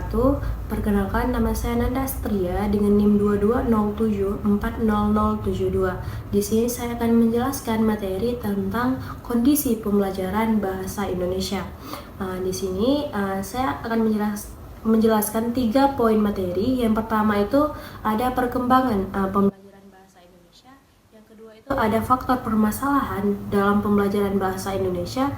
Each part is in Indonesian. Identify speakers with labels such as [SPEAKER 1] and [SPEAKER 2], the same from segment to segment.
[SPEAKER 1] wabarakatuh. Perkenalkan, nama saya Nanda Astria dengan NIM 2207400072. Di sini saya akan menjelaskan materi tentang kondisi pembelajaran bahasa Indonesia. Di sini saya akan menjelaskan 3 poin materi. Yang pertama itu ada perkembangan pembelajaran bahasa Indonesia. Yang kedua itu ada faktor permasalahan dalam pembelajaran bahasa Indonesia.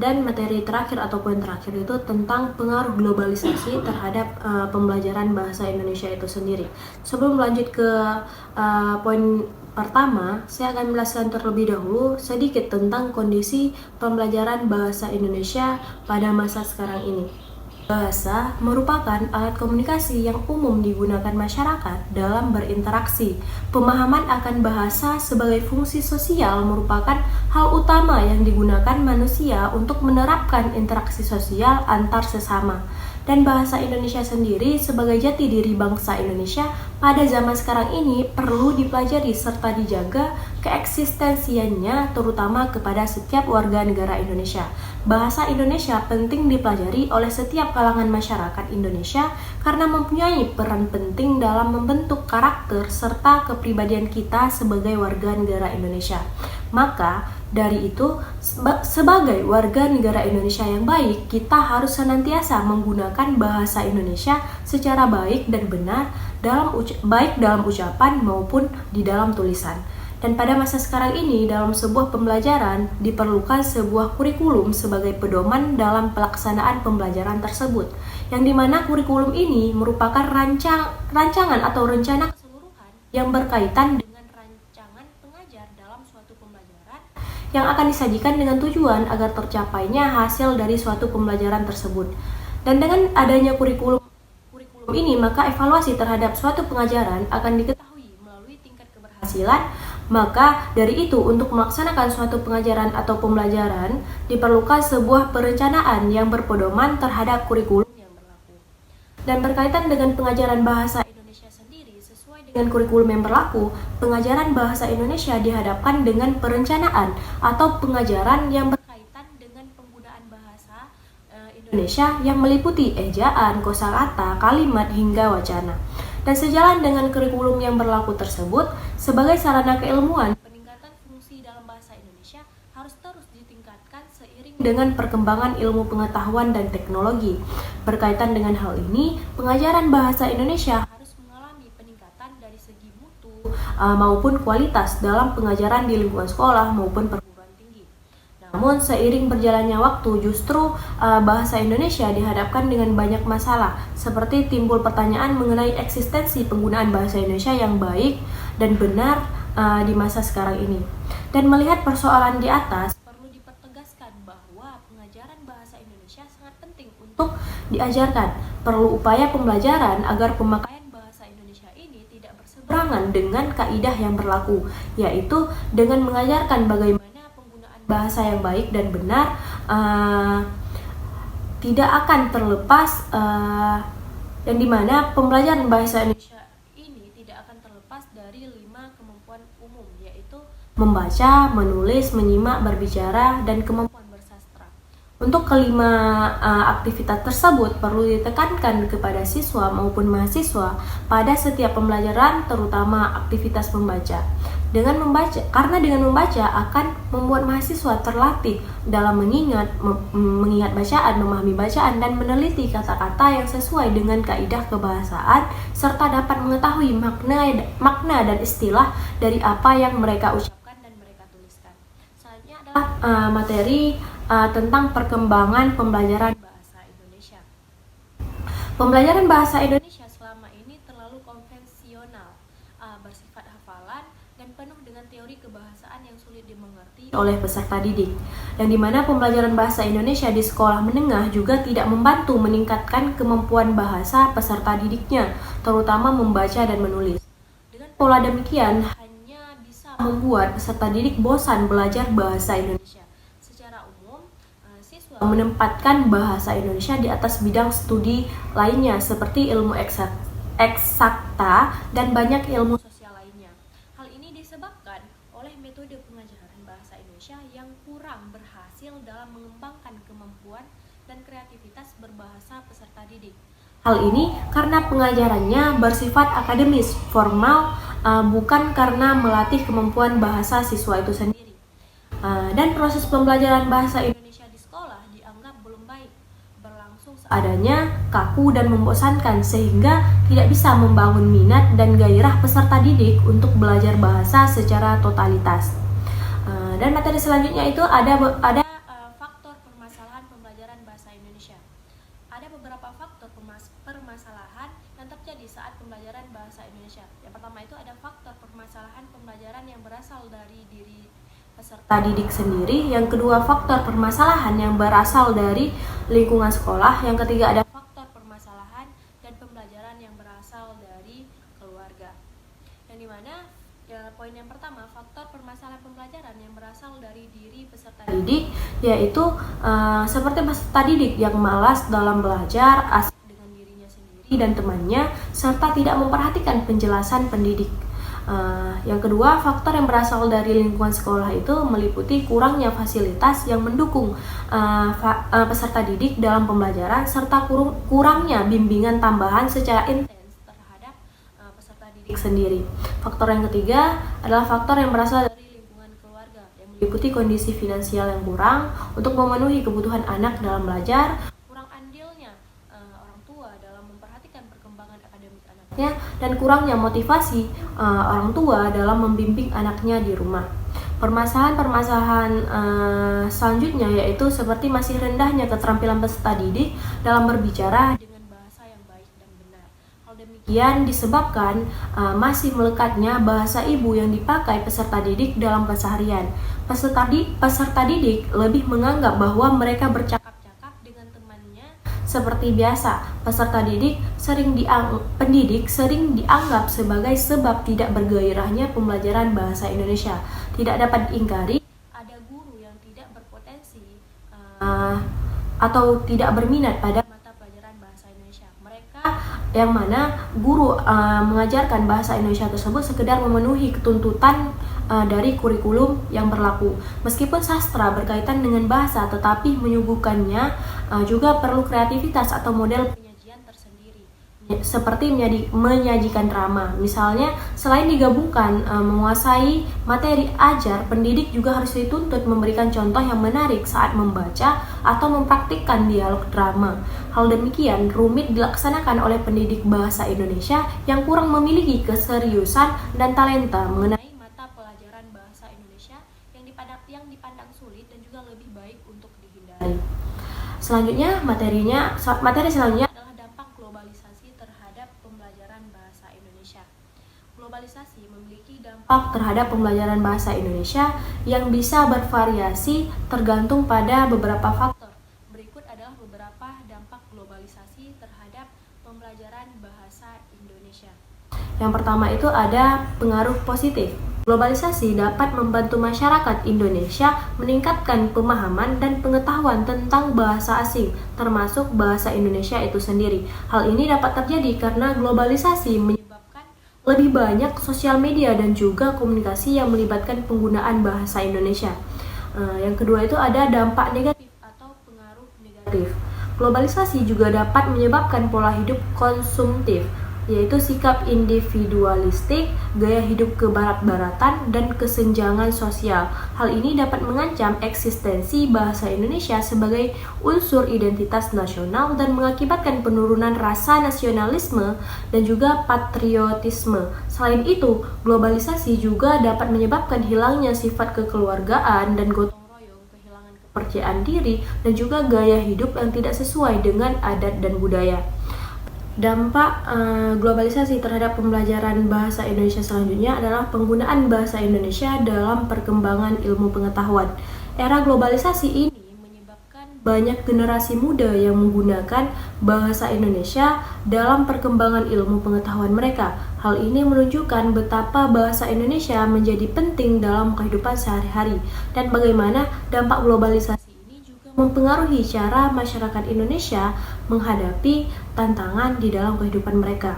[SPEAKER 1] Dan materi terakhir atau poin terakhir itu tentang pengaruh globalisasi terhadap pembelajaran bahasa Indonesia itu sendiri. Sebelum lanjut ke poin pertama, saya akan menjelaskan terlebih dahulu sedikit tentang kondisi pembelajaran bahasa Indonesia pada masa sekarang ini. Bahasa merupakan alat komunikasi yang umum digunakan masyarakat dalam berinteraksi. Pemahaman akan bahasa sebagai fungsi sosial merupakan hal utama yang digunakan manusia untuk menerapkan interaksi sosial antar sesama. Dan bahasa Indonesia sendiri sebagai jati diri bangsa Indonesia pada zaman sekarang ini perlu dipelajari serta dijaga keeksistensiannya terutama kepada setiap warga negara Indonesia. Bahasa Indonesia penting dipelajari oleh setiap kalangan masyarakat Indonesia karena mempunyai peran penting dalam membentuk karakter serta kepribadian kita sebagai warga negara Indonesia. Maka dari itu, sebagai warga negara Indonesia yang baik, kita harus senantiasa menggunakan bahasa Indonesia secara baik dan benar baik dalam ucapan maupun di dalam tulisan. Dan pada masa sekarang ini, dalam sebuah pembelajaran diperlukan sebuah kurikulum sebagai pedoman dalam pelaksanaan pembelajaran tersebut, yang dimana kurikulum ini merupakan rancangan atau rencana keseluruhan yang berkaitan dengan rancangan pengajar dalam suatu pembelajaran yang akan disajikan dengan tujuan agar tercapainya hasil dari suatu pembelajaran tersebut. Dan dengan adanya kurikulum ini, maka evaluasi terhadap suatu pengajaran akan diketahui melalui tingkat keberhasilan. Maka dari itu, untuk melaksanakan suatu pengajaran atau pembelajaran diperlukan sebuah perencanaan yang berpedoman terhadap kurikulum yang berlaku. Dan berkaitan dengan pengajaran bahasa Indonesia sendiri, sesuai dengan kurikulum yang berlaku, pengajaran bahasa Indonesia dihadapkan dengan perencanaan atau pengajaran yang berkaitan dengan penggunaan bahasa Indonesia yang meliputi ejaan, kosakata, kalimat, hingga wacana. Dan sejalan dengan kurikulum yang berlaku tersebut, sebagai sarana keilmuan, peningkatan fungsi dalam bahasa Indonesia harus terus ditingkatkan seiring dengan perkembangan ilmu pengetahuan dan teknologi. Berkaitan dengan hal ini, pengajaran bahasa Indonesia harus mengalami peningkatan dari segi mutu maupun kualitas dalam pengajaran di lingkungan sekolah maupun perguruan tinggi. Namun seiring berjalannya waktu, justru bahasa Indonesia dihadapkan dengan banyak masalah, seperti timbul pertanyaan mengenai eksistensi penggunaan bahasa Indonesia yang baik dan benar di masa sekarang ini. Dan melihat persoalan di atas, perlu dipertegaskan bahwa pengajaran bahasa Indonesia sangat penting untuk diajarkan. Perlu upaya pembelajaran agar pemakaian bahasa Indonesia ini tidak berseberangan dengan kaidah yang berlaku, yaitu dengan mengajarkan bagaimana bahasa yang baik dan benar tidak akan terlepas, yang dimana pembelajaran bahasa Indonesia ini tidak akan terlepas dari 5 kemampuan umum, yaitu membaca, menulis, menyimak, berbicara, dan kemampuan bersastra. Untuk kelima aktivitas tersebut perlu ditekankan kepada siswa maupun mahasiswa pada setiap pembelajaran, terutama aktivitas membaca. Karena dengan membaca akan membuat mahasiswa terlatih dalam mengingat bacaan, memahami bacaan, dan meneliti kata-kata yang sesuai dengan kaidah kebahasaan, serta dapat mengetahui makna dan istilah dari apa yang mereka ucapkan dan mereka tuliskan. Selanjutnya adalah materi tentang perkembangan pembelajaran bahasa Indonesia. Pembelajaran bahasa Indonesia selama ini terlalu konvensional, bersifat hafalan, dan penuh dengan teori kebahasaan yang sulit dimengerti oleh peserta didik. Yang dimana pembelajaran bahasa Indonesia di sekolah menengah juga tidak membantu meningkatkan kemampuan bahasa peserta didiknya, terutama membaca dan menulis. Dengan pola demikian, hanya bisa membuat peserta didik bosan belajar bahasa Indonesia. Secara umum, siswa menempatkan bahasa Indonesia di atas bidang studi lainnya seperti ilmu eksakta dan banyak ilmu sosial lainnya. Hal ini disebabkan oleh metode pengajaran bahasa Indonesia yang kurang berhasil dalam mengembangkan kemampuan dan kreativitas berbahasa peserta didik. Hal ini karena pengajarannya bersifat akademis, formal, bukan karena melatih kemampuan bahasa siswa itu sendiri. Dan proses pembelajaran bahasa Indonesia di sekolah dianggap belum baik, berlangsung seadanya, kaku dan membosankan sehingga tidak bisa membangun minat dan gairah peserta didik untuk belajar bahasa secara totalitas. Dan materi selanjutnya itu ada faktor permasalahan pembelajaran bahasa Indonesia. Ada beberapa faktor permasalahan yang terjadi saat pembelajaran bahasa Indonesia. Yang pertama itu ada faktor permasalahan pembelajaran yang berasal dari diri peserta didik sendiri. Yang kedua, faktor permasalahan yang berasal dari lingkungan sekolah. Yang ketiga, ada faktor permasalahan dan pembelajaran yang berasal dari keluarga. Yang dimana poin yang pertama, faktor permasalahan pembelajaran yang berasal dari diri peserta didik, yaitu seperti peserta didik yang malas dalam belajar, asik dengan dirinya sendiri dan temannya, serta tidak memperhatikan penjelasan pendidik. Yang kedua, faktor yang berasal dari lingkungan sekolah itu meliputi kurangnya fasilitas yang mendukung peserta didik dalam pembelajaran, serta kurangnya bimbingan tambahan secara intens terhadap peserta didik sendiri. Faktor yang ketiga adalah faktor yang berasal dari lingkungan keluarga, yang meliputi kondisi finansial yang kurang untuk memenuhi kebutuhan anak dalam belajar, kurang andilnya orang tua dalam memperhatikan perkembangan akademik anaknya, dan kurangnya motivasi orang tua dalam membimbing anaknya di rumah. Permasalahan selanjutnya yaitu seperti masih rendahnya keterampilan peserta didik dalam berbicara dengan bahasa yang baik dan benar. Hal demikian disebabkan masih melekatnya bahasa ibu yang dipakai peserta didik dalam keseharian. Peserta didik lebih menganggap bahwa mereka bercakap-cakap dengan temannya seperti biasa. Pendidik sering dianggap sebagai sebab tidak bergairahnya pembelajaran bahasa Indonesia. Tidak dapat diingkari, ada guru yang tidak berpotensi atau tidak berminat pada mata pelajaran bahasa Indonesia. Mereka yang mana guru mengajarkan bahasa Indonesia tersebut sekedar memenuhi ketuntutan dari kurikulum yang berlaku. Meskipun sastra berkaitan dengan bahasa, tetapi menyuguhkannya juga perlu kreativitas atau model penyajian tersendiri, seperti menyajikan drama. Misalnya, selain digabungkan menguasai materi ajar, pendidik juga harus dituntut memberikan contoh yang menarik saat membaca atau mempraktikkan dialog drama. Hal demikian rumit dilaksanakan oleh pendidik bahasa Indonesia yang kurang memiliki keseriusan dan talenta mengenai mata pelajaran bahasa Indonesia yang dipandang sulit dan juga lebih baik untuk dihindari. Selanjutnya, materi selanjutnya adalah dampak globalisasi terhadap pembelajaran bahasa Indonesia. Globalisasi memiliki dampak terhadap pembelajaran bahasa Indonesia yang bisa bervariasi tergantung pada beberapa faktor. Berikut adalah beberapa dampak globalisasi terhadap pembelajaran bahasa Indonesia. Yang pertama itu ada pengaruh positif. Globalisasi dapat membantu masyarakat Indonesia meningkatkan pemahaman dan pengetahuan tentang bahasa asing, termasuk bahasa Indonesia itu sendiri. Hal ini dapat terjadi karena globalisasi menyebabkan lebih banyak sosial media dan juga komunikasi yang melibatkan penggunaan bahasa Indonesia. Yang kedua itu ada dampak negatif atau pengaruh negatif. Globalisasi juga dapat menyebabkan pola hidup konsumtif, yaitu sikap individualistik, gaya hidup kebarat-baratan, dan kesenjangan sosial. Hal ini dapat mengancam eksistensi bahasa Indonesia sebagai unsur identitas nasional dan mengakibatkan penurunan rasa nasionalisme dan juga patriotisme. Selain itu, globalisasi juga dapat menyebabkan hilangnya sifat kekeluargaan dan gotong royong, kehilangan kepercayaan diri, dan juga gaya hidup yang tidak sesuai dengan adat dan budaya. Dampak globalisasi terhadap pembelajaran bahasa Indonesia selanjutnya adalah penggunaan bahasa Indonesia dalam perkembangan ilmu pengetahuan. Era globalisasi ini menyebabkan banyak generasi muda yang menggunakan bahasa Indonesia dalam perkembangan ilmu pengetahuan mereka. Hal ini menunjukkan betapa bahasa Indonesia menjadi penting dalam kehidupan sehari-hari dan bagaimana dampak globalisasi mempengaruhi cara masyarakat Indonesia menghadapi tantangan di dalam kehidupan mereka.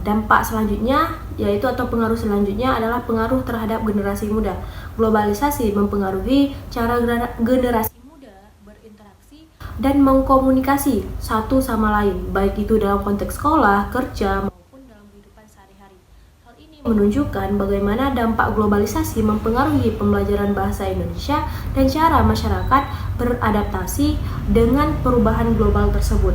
[SPEAKER 1] Dampak selanjutnya yaitu atau pengaruh selanjutnya adalah pengaruh terhadap generasi muda. Globalisasi mempengaruhi cara generasi muda berinteraksi dan mengkomunikasi satu sama lain, baik itu dalam konteks sekolah, kerja, maupun dalam kehidupan sehari-hari. Hal ini menunjukkan bagaimana dampak globalisasi mempengaruhi pembelajaran bahasa Indonesia dan cara masyarakat beradaptasi dengan perubahan global tersebut.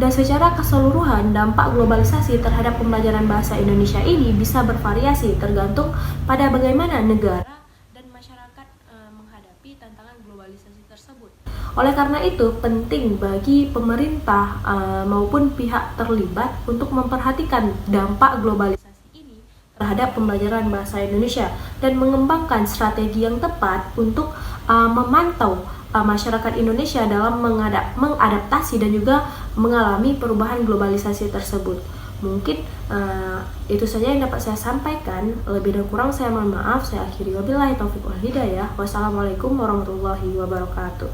[SPEAKER 1] Dan secara keseluruhan, dampak globalisasi terhadap pembelajaran bahasa Indonesia ini bisa bervariasi tergantung pada bagaimana negara dan masyarakat menghadapi tantangan globalisasi tersebut. Oleh karena itu, penting bagi pemerintah maupun pihak terlibat untuk memperhatikan dampak globalisasi ini terhadap pembelajaran bahasa Indonesia dan mengembangkan strategi yang tepat untuk memantau masyarakat Indonesia dalam mengadaptasi dan juga mengalami perubahan globalisasi tersebut. Mungkin itu saja yang dapat saya sampaikan. Lebih dan kurang saya mohon maaf. Saya akhiri, wabillahi taufiq wal hidayah. Wassalamualaikum warahmatullahi wabarakatuh.